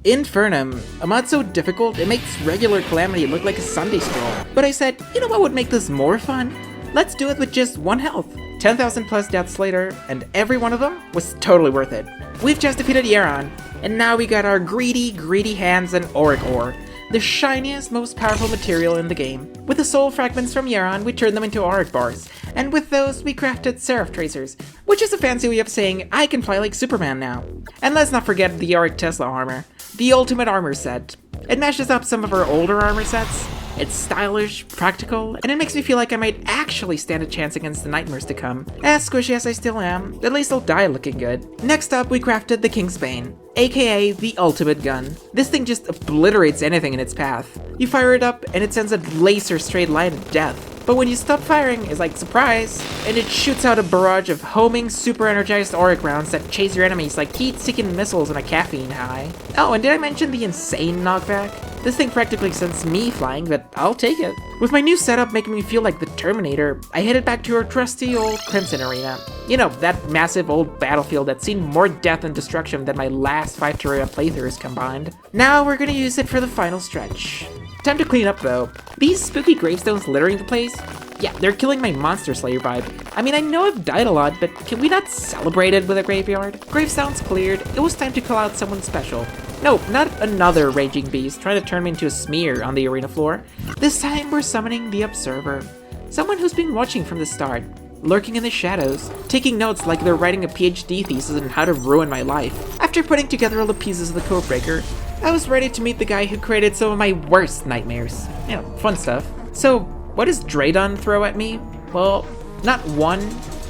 Infernum, a mod so difficult it makes regular Calamity look like a Sunday stroll. But I said, you know what would make this more fun? Let's do it with just 1 health. 10,000 plus deaths later, and every one of them was totally worth it. We've just defeated Yaron, and now we got our greedy hands and auric ore, the shiniest, most powerful material in the game. With the soul fragments from Yaron, we turned them into auric bars, and with those we crafted seraph tracers, which is a fancy way of saying I can fly like Superman now. And let's not forget the auric Tesla armor, the ultimate armor set. It matches up some of our older armor sets. It's stylish, practical, and it makes me feel like I might actually stand a chance against the nightmares to come. As squishy as I still am, at least I'll die looking good. Next up, we crafted the King's Bane, aka the ultimate gun. This thing just obliterates anything in its path. You fire it up, and it sends a laser straight line of death. But when you stop firing, it's like, surprise! And it shoots out a barrage of homing, super energized auric rounds that chase your enemies like heat-seeking missiles on a caffeine high. Oh, and did I mention the insane knockback? This thing practically sends me flying, but I'll take it. With my new setup making me feel like the Terminator, I headed back to our trusty old Crimson Arena. You know, that massive old battlefield that's seen more death and destruction than my last 5 Terraria playthroughs combined. Now we're gonna use it for the final stretch. Time to clean up though. These spooky gravestones littering the place? Yeah, they're killing my Monster Slayer vibe. I mean, I know I've died a lot, but can we not celebrate it with a graveyard? Gravestones cleared, it was time to call out someone special. No, not another raging beast trying to turn me into a smear on the arena floor. This time we're summoning the Observer. Someone who's been watching from the start, lurking in the shadows, taking notes like they're writing a PhD thesis on how to ruin my life. After putting together all the pieces of the Codebreaker, I was ready to meet the guy who created some of my worst nightmares. You know, fun stuff. So, what does Draydon throw at me? Well, not 1,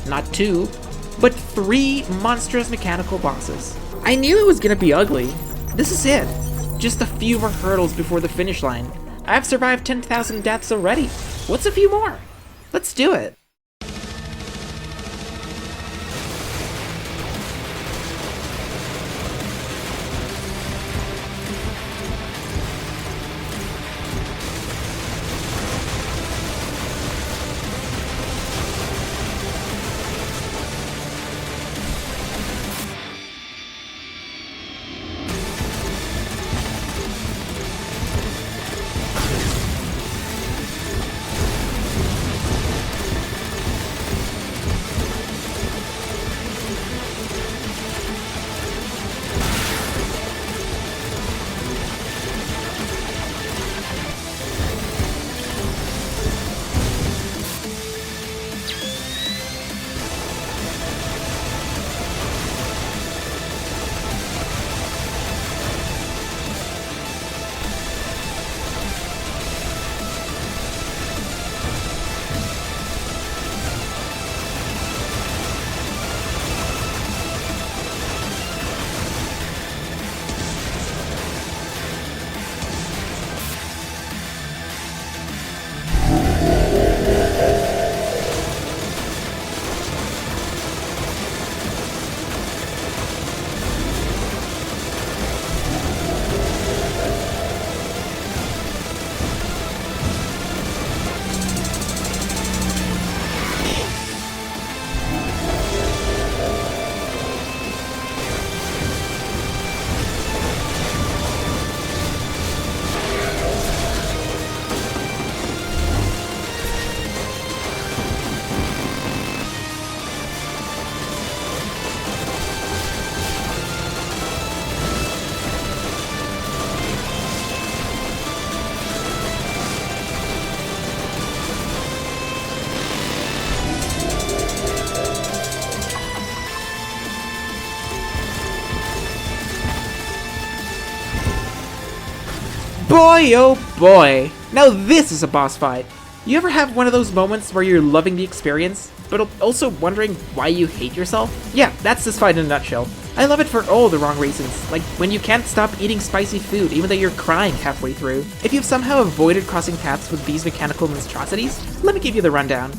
not 2, but 3 monstrous mechanical bosses. I knew it was gonna be ugly. This is it. Just a few more hurdles before the finish line. I've survived 10,000 deaths already. What's a few more? Let's do it. Boy, oh boy! Now this is a boss fight! You ever have one of those moments where you're loving the experience, but also wondering why you hate yourself? Yeah, that's this fight in a nutshell. I love it for all the wrong reasons, like when you can't stop eating spicy food even though you're crying halfway through. If you've somehow avoided crossing paths with these mechanical monstrosities, let me give you the rundown.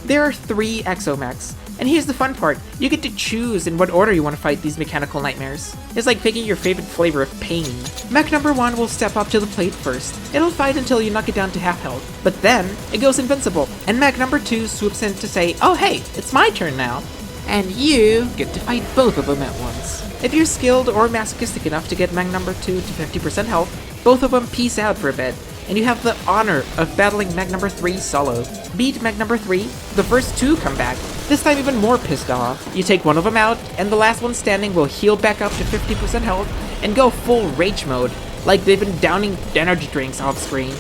There are 3 exomechs, and here's the fun part, you get to choose in what order you want to fight these mechanical nightmares. It's like picking your favorite flavor of pain. Mech number 1 will step up to the plate first. It'll fight until you knock it down to half health, but then it goes invincible, and mech number 2 swoops in to say, oh hey, it's my turn now. and you get to fight both of them at once. If you're skilled or masochistic enough to get Mech number 2 to 50% health, both of them peace out for a bit, and you have the honor of battling Mech number 3 solo. Beat Mech number 3, the first 2 come back, this time even more pissed off. You take one of them out, and the last one standing will heal back up to 50% health and go full rage mode, like they've been downing energy drinks off screen.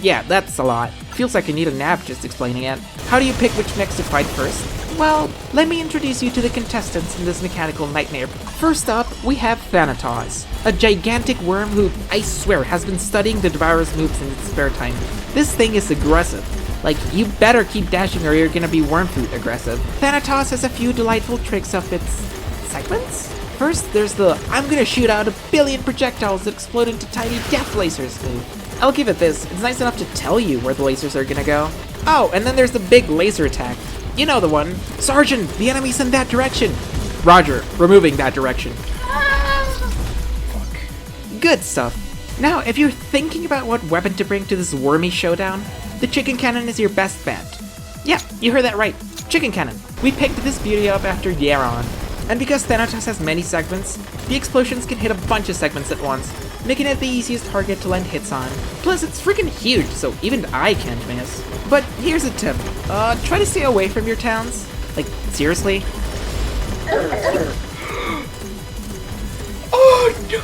Yeah, that's a lot. Feels like I need a nap just explaining it. How do you pick which mechs to fight first? Well, let me introduce you to the contestants in this mechanical nightmare. First up, we have Thanatos, a gigantic worm who, I swear, has been studying the Devourer's moves in its spare time. This thing is aggressive. Like, you better keep dashing or you're gonna be Wormfoot aggressive. Thanatos has a few delightful tricks up its segments. First, there's the I'm gonna shoot out 1 billion projectiles that explode into tiny death lasers move. I'll give it this, it's nice enough to tell you where the lasers are gonna go. Oh, and then there's the big laser attack. You know the one. Sergeant, the enemy's in that direction. Roger, removing that direction. Fuck. Good stuff. Now, if you're thinking about what weapon to bring to this wormy showdown, the chicken cannon is your best bet. Yeah, you heard that right. Chicken cannon. We picked this beauty up after Yaron. And because Thanatos has many segments, the explosions can hit a bunch of segments at once, making it the easiest target to land hits on. Plus, it's freaking huge, so even I can't miss. But here's a tip. Try to stay away from your towns. Like, seriously? Oh no!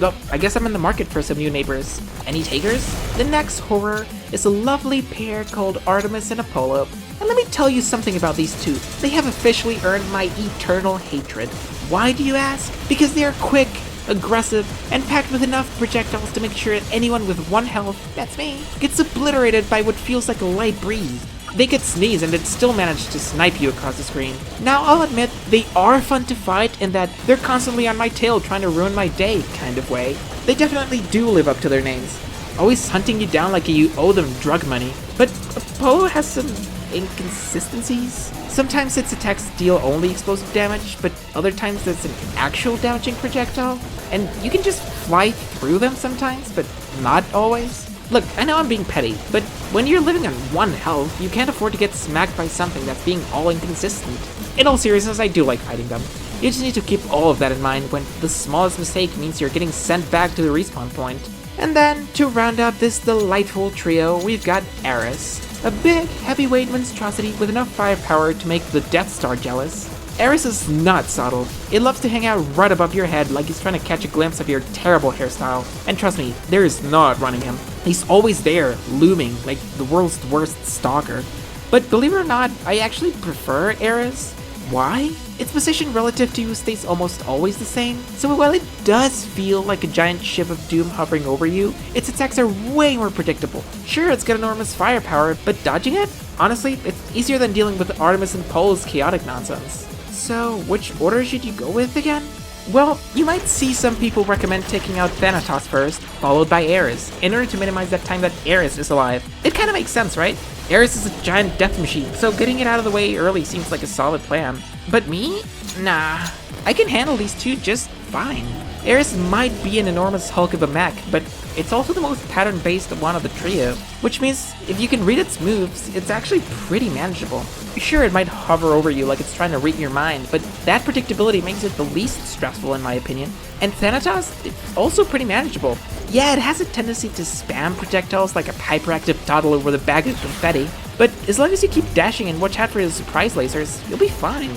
Well, I guess I'm in the market for some new neighbors. Any takers? The next horror is a lovely pair called Artemis and Apollo. And let me tell you something about these two. They have officially earned my eternal hatred. Why do you ask? Because they are quick, aggressive, and packed with enough projectiles to make sure that anyone with 1 health, that's me, gets obliterated by what feels like a light breeze. They could sneeze and it'd still manage to snipe you across the screen. Now I'll admit, they are fun to fight in that they're constantly on my tail trying to ruin my day kind of way. They definitely do live up to their names, always hunting you down like you owe them drug money. But Apollo has some inconsistencies. Sometimes its attacks deal only explosive damage, but other times it's an actual damaging projectile, and you can just fly through them sometimes, but not always. Look, I know I'm being petty, but when you're living on 1 health, you can't afford to get smacked by something that's being all inconsistent. In all seriousness, I do like fighting them. You just need to keep all of that in mind when the smallest mistake means you're getting sent back to the respawn point. And then, to round out this delightful trio, we've got Eris, a big, heavyweight monstrosity with enough firepower to make the Death Star jealous. Eris is not subtle. It loves to hang out right above your head like he's trying to catch a glimpse of your terrible hairstyle. And trust me, there is no outrunning him. He's always there, looming like the world's worst stalker. But believe it or not, I actually prefer Eris. Why? Its position relative to you stays almost always the same, so while it does feel like a giant ship of doom hovering over you, its attacks are way more predictable. Sure, it's got enormous firepower, but dodging it? Honestly, it's easier than dealing with Artemis and Polo's chaotic nonsense. So, which order should you go with again? Well, you might see some people recommend taking out Thanatos first, followed by Eris, in order to minimize that time that Eris is alive. It kinda makes sense, right? Eris is a giant death machine, so getting it out of the way early seems like a solid plan. But me? Nah. I can handle these two just fine. Eris might be an enormous hulk of a mech, but it's also the most pattern-based one of the trio, which means if you can read its moves, it's actually pretty manageable. Sure, it might hover over you like it's trying to read your mind, but that predictability makes it the least stressful in my opinion. And Thanatos, it's also pretty manageable. Yeah, it has a tendency to spam projectiles like a hyperactive toddler with a bag of confetti, but as long as you keep dashing and watch out for the surprise lasers, you'll be fine.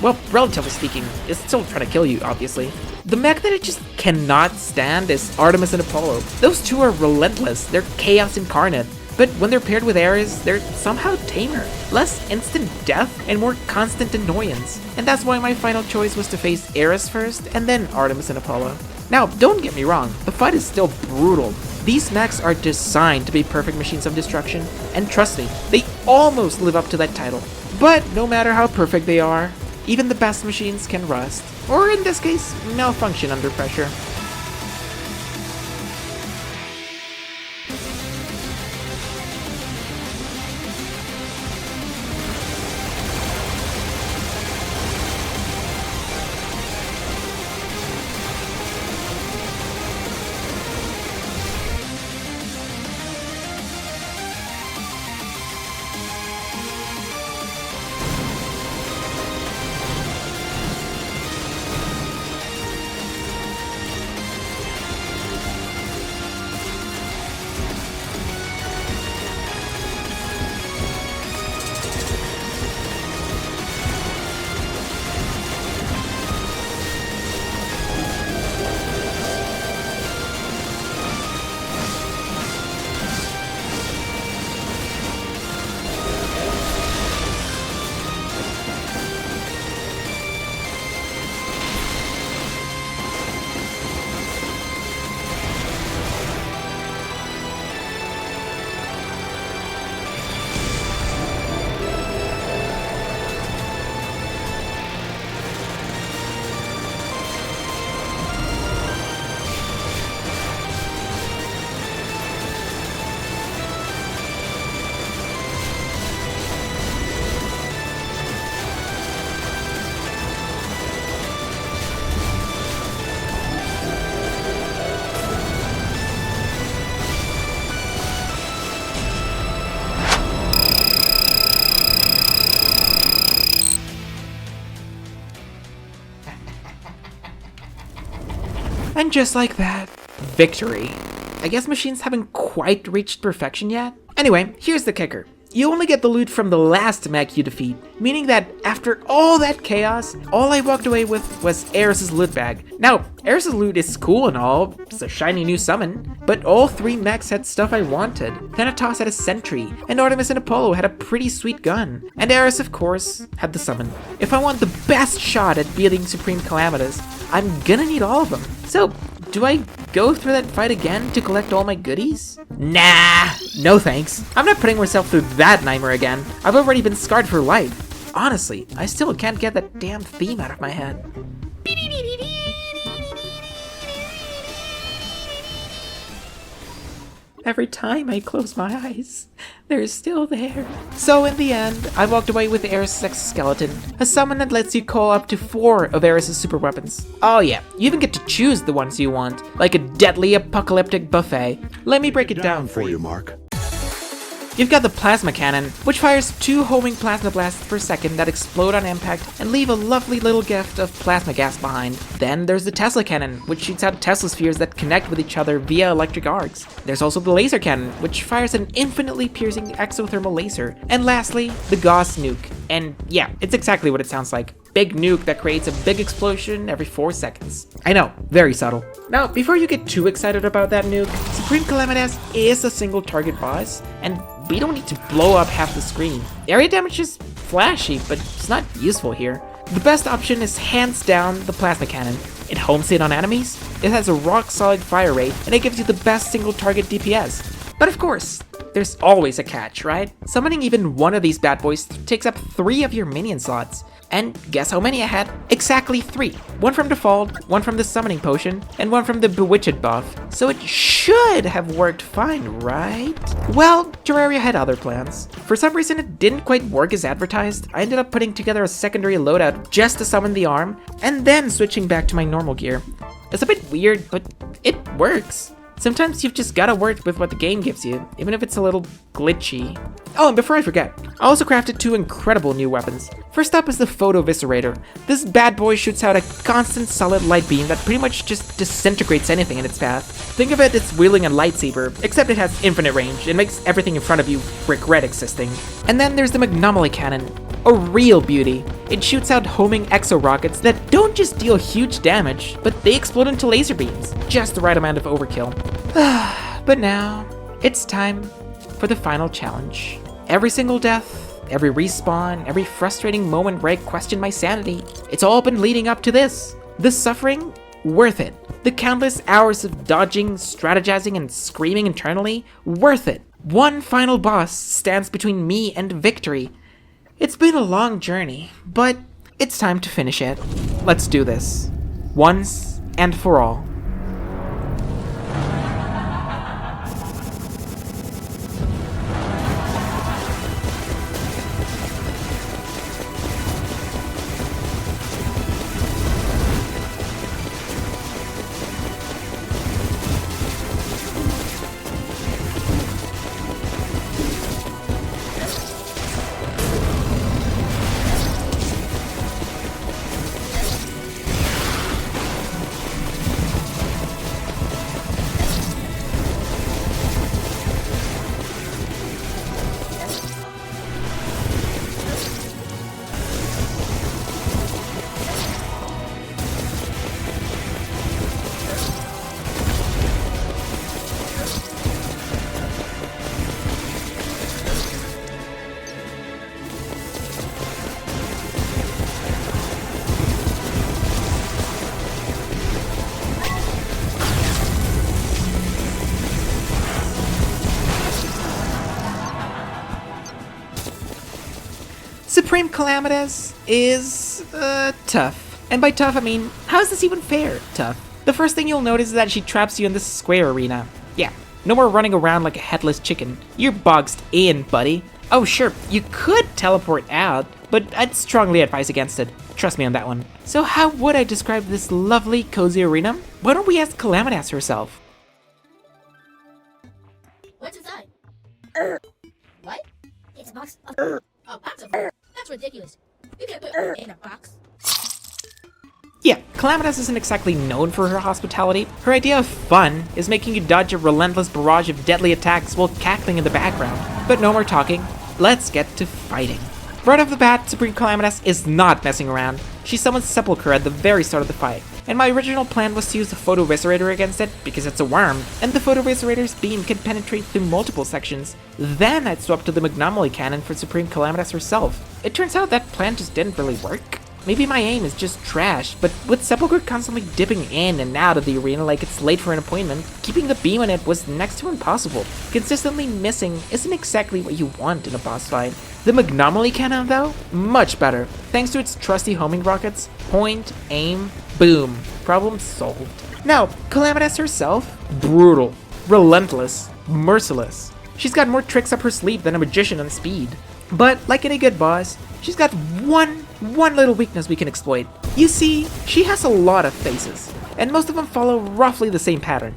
Well, relatively speaking, it's still trying to kill you, obviously. The mech that I just cannot stand is Artemis and Apollo. Those two are relentless, they're chaos incarnate. But when they're paired with Ares, they're somehow tamer, less instant death, and more constant annoyance. And that's why my final choice was to face Ares first, and then Artemis and Apollo. Now, don't get me wrong, the fight is still brutal. These mechs are designed to be perfect machines of destruction, and trust me, they almost live up to that title. But no matter how perfect they are, even the best machines can rust, or in this case, malfunction under pressure. And just like that, victory. I guess machines haven't quite reached perfection yet. Anyway, here's the kicker. You only get the loot from the last mech you defeat, meaning that after all that chaos, all I walked away with was Eris's loot bag. Now, Eris's loot is cool and all, it's a shiny new summon, but all 3 mechs had stuff I wanted. Thanatos had a sentry, and Artemis and Apollo had a pretty sweet gun, and Eris, of course, had the summon. If I want the best shot at beating Supreme Calamitas, I'm gonna need all of them. So, do I go through that fight again to collect all my goodies? Nah, no thanks. I'm not putting myself through that nightmare again. I've already been scarred for life. Honestly, I still can't get that damn theme out of my head. Every time I close my eyes, they're still there. So in the end, I walked away with Eris' exoskeleton, a summon that lets you call up to 4 of Eris' super weapons. Oh yeah, you even get to choose the ones you want, like a deadly apocalyptic buffet. Let me break it down for you, Mark. You've got the plasma cannon, which fires 2 homing plasma blasts per second that explode on impact and leave a lovely little gift of plasma gas behind. Then there's the Tesla cannon, which shoots out Tesla spheres that connect with each other via electric arcs. There's also the laser cannon, which fires an infinitely piercing exothermal laser. And lastly, the Gauss nuke. And yeah, it's exactly what it sounds like. Big nuke that creates a big explosion every 4 seconds. I know, very subtle. Now, before you get too excited about that nuke, Supreme Calamitas is a single target boss, and we don't need to blow up half the screen. Area damage is flashy, but it's not useful here. The best option is hands down the plasma cannon. It homes in on enemies, it has a rock solid fire rate, and it gives you the best single target DPS. But of course, there's always a catch, right? Summoning even one of these bad boys takes up 3 of your minion slots. And guess how many I had? Exactly 3. 1 from default, 1 from the summoning potion, and 1 from the bewitched buff. So it should have worked fine, right? Well, Terraria had other plans. For some reason it didn't quite work as advertised. I ended up putting together a secondary loadout just to summon the arm, and then switching back to my normal gear. It's a bit weird, but it works. Sometimes you've just gotta work with what the game gives you, even if it's a little glitchy. Oh, and before I forget, I also crafted 2 incredible new weapons. First up is the Photo Viscerator. This bad boy shoots out a constant solid light beam that pretty much just disintegrates anything in its path. Think of it as wielding a lightsaber, except it has infinite range and makes everything in front of you regret existing. And then there's the Magnomaly Cannon, a real beauty. It shoots out homing exo rockets that don't just deal huge damage, but they explode into laser beams. Just the right amount of overkill. But now, it's time for the final challenge. Every single death, every respawn, every frustrating moment where I question my sanity, it's all been leading up to this. The suffering, worth it. The countless hours of dodging, strategizing, and screaming internally, worth it. One final boss stands between me and victory. It's been a long journey, but it's time to finish it. Let's do this. Once and for all. Supreme Calamitas is, tough. And by tough, I mean, how is this even fair, tough? The first thing you'll notice is that she traps you in this square arena. Yeah, no more running around like a headless chicken. You're boxed in, buddy. Oh sure, you could teleport out, but I'd strongly advise against it. Trust me on that one. So how would I describe this lovely, cozy arena? Why don't we ask Calamitas herself? What's inside? What? It's a box of a box of That's ridiculous. You can't put in a box. Yeah, Calamitas isn't exactly known for her hospitality. Her idea of fun is making you dodge a relentless barrage of deadly attacks while cackling in the background. But no more talking, let's get to fighting. Right off the bat, Supreme Calamitas is not messing around. She summons Sepulchre at the very start of the fight, and my original plan was to use the Photo Viscerator against it because it's a worm, and the Photo Viscerator's beam can penetrate through multiple sections. Then I'd swap to the Magnomaly Cannon for Supreme Calamitas herself. It turns out that plan just didn't really work. Maybe my aim is just trash, but with Sepulchre constantly dipping in and out of the arena like it's late for an appointment, keeping the beam on it was next to impossible. Consistently missing isn't exactly what you want in a boss fight. The Magnomaly Cannon, though, much better, thanks to its trusty homing rockets. Point, aim, boom. Problem solved. Now, Calamitas herself? Brutal, relentless, merciless. She's got more tricks up her sleeve than a magician on speed. But, like any good boss, she's got one little weakness we can exploit. You see, she has a lot of phases, and most of them follow roughly the same pattern.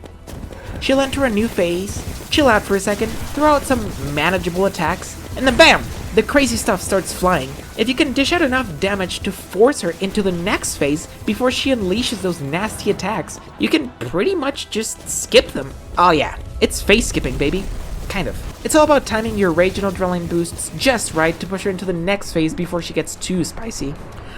She'll enter a new phase, chill out for a second, throw out some manageable attacks, and then BAM! The crazy stuff starts flying. If you can dish out enough damage to force her into the next phase before she unleashes those nasty attacks, you can pretty much just skip them. Oh yeah, it's phase skipping, baby. Kind of. It's all about timing your rage and adrenaline boosts just right to push her into the next phase before she gets too spicy.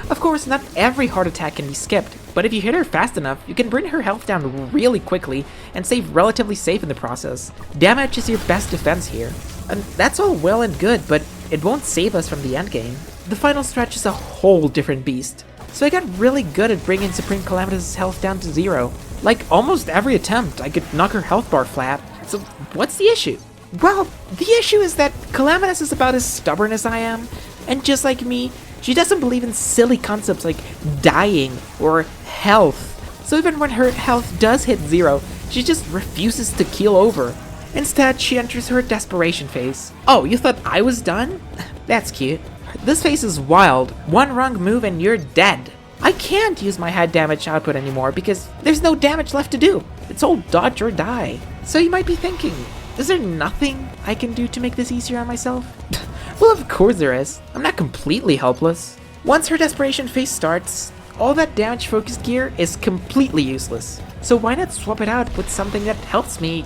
Of course, not every hard attack can be skipped, but if you hit her fast enough, you can bring her health down really quickly and stay relatively safe in the process. Damage is your best defense here. And that's all well and good, but it won't save us from the endgame. The final stretch is a whole different beast. So I got really good at bringing Supreme Calamitas' health down to 0. Like almost every attempt, I could knock her health bar flat. So what's the issue? Well, the issue is that Calamitas is about as stubborn as I am, and just like me, she doesn't believe in silly concepts like dying or health. So even when her health does hit 0, she just refuses to keel over. Instead, she enters her desperation phase. Oh, you thought I was done? That's cute. This phase is wild. One wrong move and you're dead. I can't use my high damage output anymore because there's no damage left to do. It's all dodge or die. So you might be thinking, is there nothing I can do to make this easier on myself? Well, of course there is. I'm not completely helpless. Once her desperation phase starts, all that damage focused gear is completely useless. So why not swap it out with something that helps me,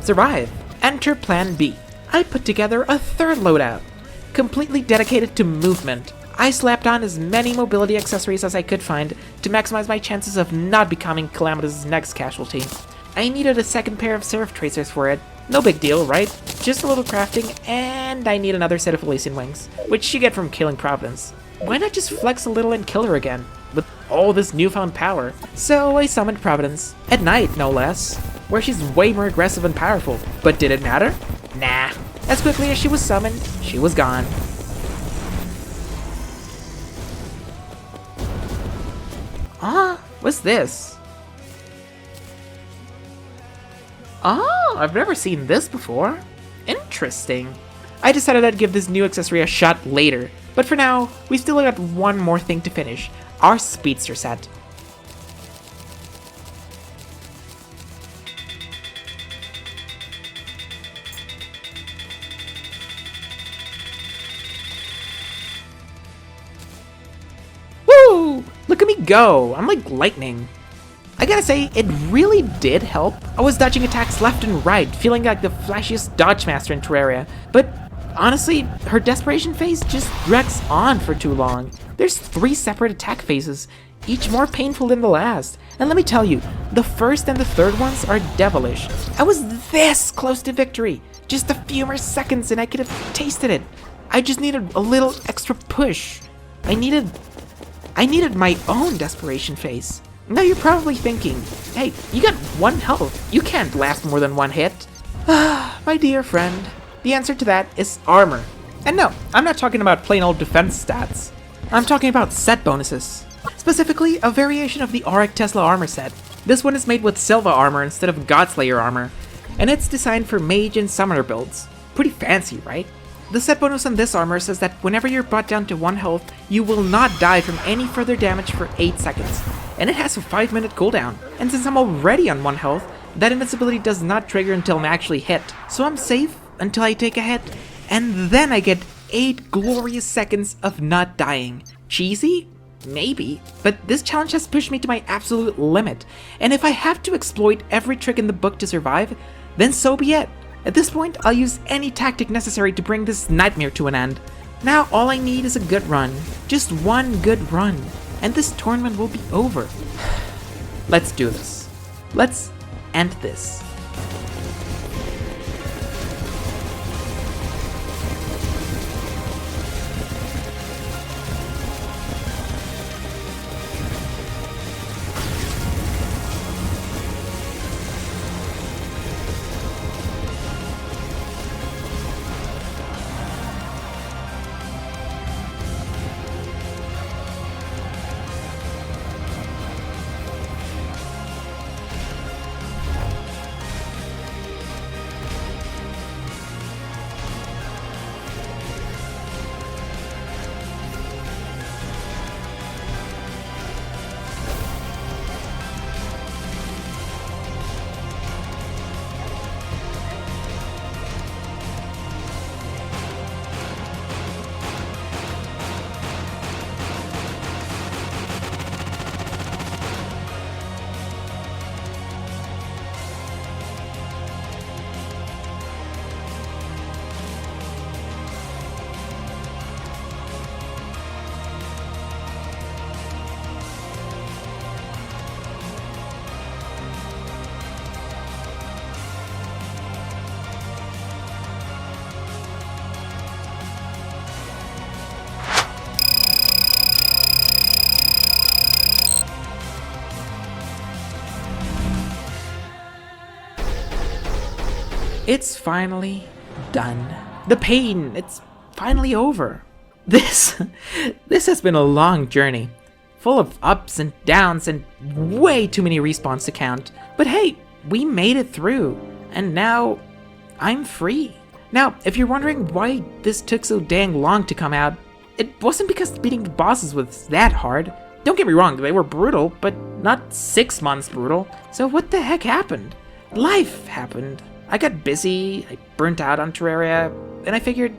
survive? Enter Plan B. I put together a third loadout, completely dedicated to movement. I slapped on as many mobility accessories as I could find to maximize my chances of not becoming Calamitas' next casualty. I needed a second pair of Seraph Tracers for it. No big deal, right? Just a little crafting, and I need another set of Elysian Wings, which you get from killing Providence. Why not just flex a little and kill her again, with all this newfound power? So I summoned Providence, at night no less, where she's way more aggressive and powerful. But did it matter? Nah. As quickly as she was summoned, she was gone. What's this? Oh, I've never seen this before. Interesting. I decided I'd give this new accessory a shot later, but for now, we still got one more thing to finish, our Speedster set. Woo! Look at me go! I'm like lightning. I gotta say, it really did help. I was dodging attacks left and right, feeling like the flashiest dodge master in Terraria. But honestly, her desperation phase just drags on for too long. There's 3 separate attack phases, each more painful than the last. And let me tell you, the first and the third ones are devilish. I was this close to victory. Just a few more seconds and I could have tasted it. I just needed a little extra push. I needed my own desperation phase. Now you're probably thinking, hey, you got 1 health. You can't last more than 1 hit. My dear friend, the answer to that is armor. And no, I'm not talking about plain old defense stats. I'm talking about set bonuses. Specifically, a variation of the Auric Tesla armor set. This one is made with Silva armor instead of Godslayer armor, and it's designed for mage and summoner builds. Pretty fancy, right? The set bonus on this armor says that whenever you're brought down to 1 health, you will not die from any further damage for 8 seconds. And it has a 5-minute cooldown. And since I'm already on 1 health, that invincibility does not trigger until I'm actually hit. So I'm safe until I take a hit, and then I get 8 glorious seconds of not dying. Cheesy? maybe, but this challenge has pushed me to my absolute limit, and if I have to exploit every trick in the book to survive, then so be it. At this point, I'll use any tactic necessary to bring this nightmare to an end. Now all I need is a good run. Just one good run, and this tournament will be over. Let's do this. Let's end this. It's finally done. The pain, it's finally over. This has been a long journey, full of ups and downs and way too many respawns to count. But hey, we made it through, and now I'm free. Now, if you're wondering why this took so dang long to come out, it wasn't because beating the bosses was that hard. Don't get me wrong, they were brutal, but not 6 months brutal. So what the heck happened? Life happened. I got busy, I burnt out on Terraria, and I figured,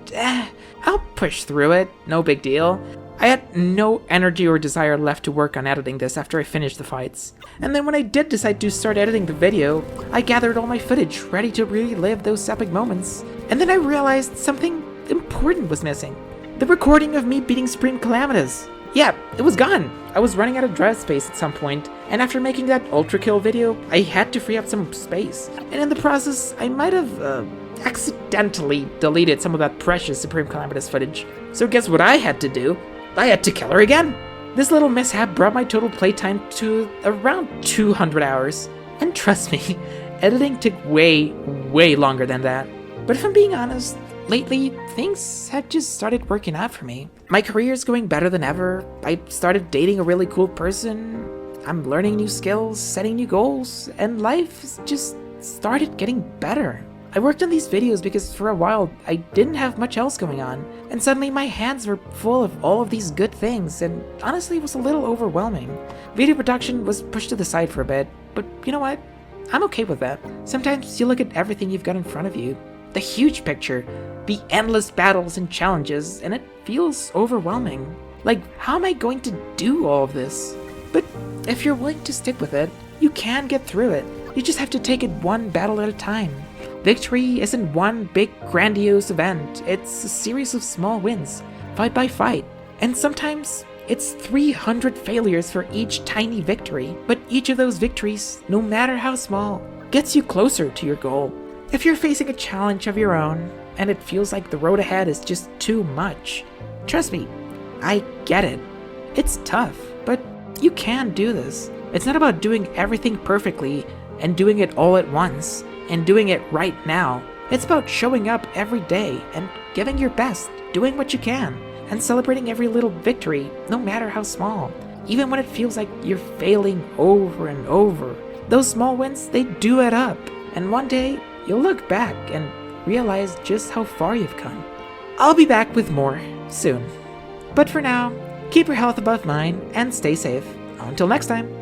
I'll push through it, no big deal. I had no energy or desire left to work on editing this after I finished the fights. And then when I did decide to start editing the video, I gathered all my footage ready to relive those epic moments. And then I realized something important was missing. The recording of me beating Supreme Calamitas. Yeah, it was gone. I was running out of drive space at some point, and after making that ultra kill video, I had to free up some space. And in the process, I might have accidentally deleted some of that precious Supreme Calamitas footage. So guess what I had to do? I had to kill her again. This little mishap brought my total playtime to around 200 hours. And trust me, editing took way longer than that. But if I'm being honest, lately, things have just started working out for me. My career is going better than ever. I started dating a really cool person. I'm learning new skills, setting new goals, and life just started getting better. I worked on these videos because for a while, I didn't have much else going on, and suddenly my hands were full of all of these good things, and honestly, it was a little overwhelming. Video production was pushed to the side for a bit, but you know what? I'm okay with that. Sometimes you look at everything you've got in front of you, the huge picture, the endless battles and challenges, and it feels overwhelming. Like, how am I going to do all of this? But if you're willing to stick with it, you can get through it. You just have to take it one battle at a time. Victory isn't one big grandiose event, it's a series of small wins, fight by fight. And sometimes it's 300 failures for each tiny victory, but each of those victories, no matter how small, gets you closer to your goal. If you're facing a challenge of your own, and it feels like the road ahead is just too much, trust me, I get it. It's tough, but you can do this. It's not about doing everything perfectly and doing it all at once and doing it right now. It's about showing up every day and giving your best, doing what you can, and celebrating every little victory, no matter how small. Even when it feels like you're failing over and over, those small wins, they do add up. And one day, you'll look back and realize just how far you've come. I'll be back with more soon. But for now, keep your health above mine and stay safe. Until next time.